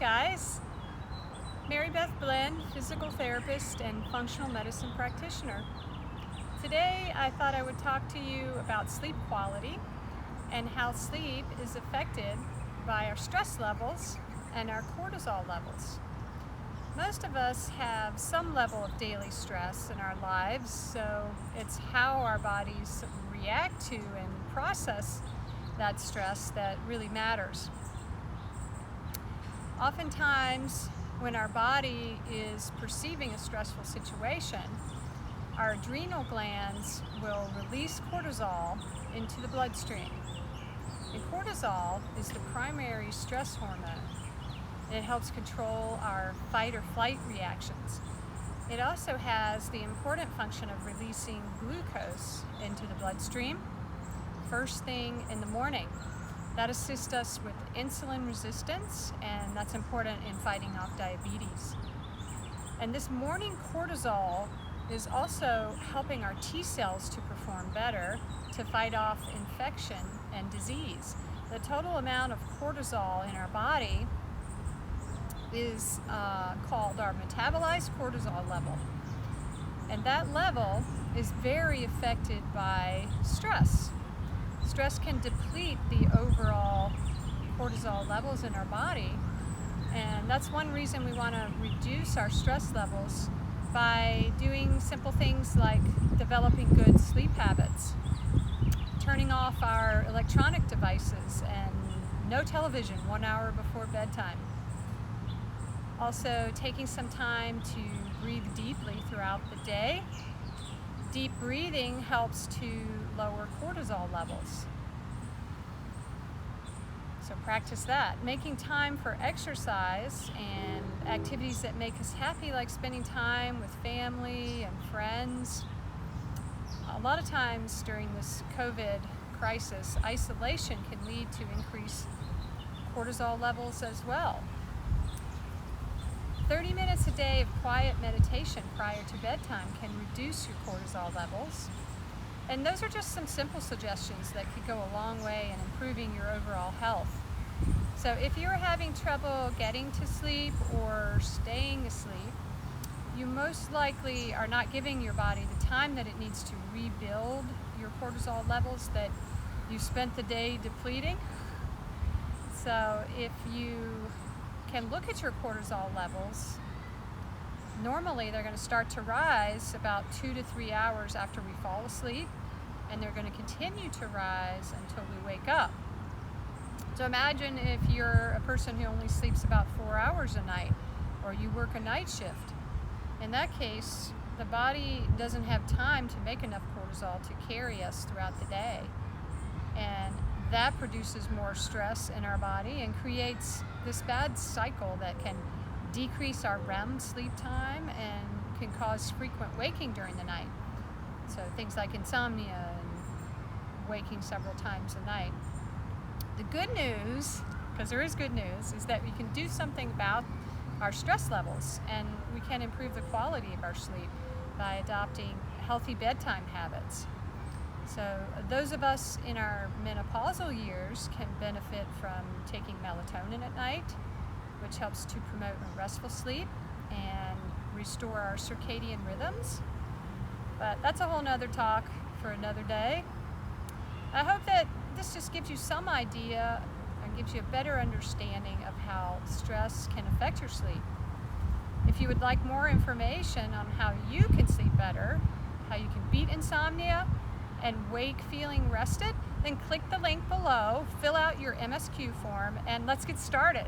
guys. Mary Beth Blend, physical therapist and functional medicine practitioner. Today I thought I would talk to you about sleep quality and how sleep is affected by our stress levels and our cortisol levels. Most of us have some level of daily stress in our lives, so it's how our bodies react to and process that stress that really matters. Oftentimes, when our body is perceiving a stressful situation, our adrenal glands will release cortisol into the bloodstream. And cortisol is the primary stress hormone. It helps control our fight or flight reactions. It also has the important function of releasing glucose into the bloodstream first thing in the morning. That assists us with insulin resistance, and that's important in fighting off diabetes. And this morning cortisol is also helping our T cells to perform better to fight off infection and disease. The total amount of cortisol in our body is called our metabolized cortisol level. And that level is very affected by stress. Stress can deplete the overall cortisol levels in our body, and that's one reason we want to reduce our stress levels by doing simple things like developing good sleep habits, turning off our electronic devices, and no television 1 hour before bedtime. Also, taking some time to breathe deeply throughout the day. Deep breathing helps to lower cortisol levels. So practice that. Making time for exercise and activities that make us happy, like spending time with family and friends. A lot of times during this COVID crisis, isolation can lead to increased cortisol levels as well. 30 minutes a day of quiet meditation prior to bedtime can reduce your cortisol levels. And those are just some simple suggestions that could go a long way in improving your overall health. So if you're having trouble getting to sleep or staying asleep, you most likely are not giving your body the time that it needs to rebuild your cortisol levels that you spent the day depleting. So if you can look at your cortisol levels, normally they're going to start to rise about 2 to 3 hours after we fall asleep, and they're going to continue to rise until we wake up. So imagine if you're a person who only sleeps about 4 hours a night, or you work a night shift. In that case, the body doesn't have time to make enough cortisol to carry us throughout the day, and that produces more stress in our body and creates this bad cycle that can decrease our REM sleep time and can cause frequent waking during the night. So things like insomnia and waking several times a night. The good news, because there is good news, is that we can do something about our stress levels, and we can improve the quality of our sleep by adopting healthy bedtime habits. So those of us in our menopausal years can benefit from taking melatonin at night, which helps to promote a restful sleep and restore our circadian rhythms. But that's a whole nother talk for another day. I hope that this just gives you some idea and gives you a better understanding of how stress can affect your sleep. If you would like more information on how you can sleep better, how you can beat insomnia, and wake feeling rested, then click the link below, fill out your MSQ form, and let's get started.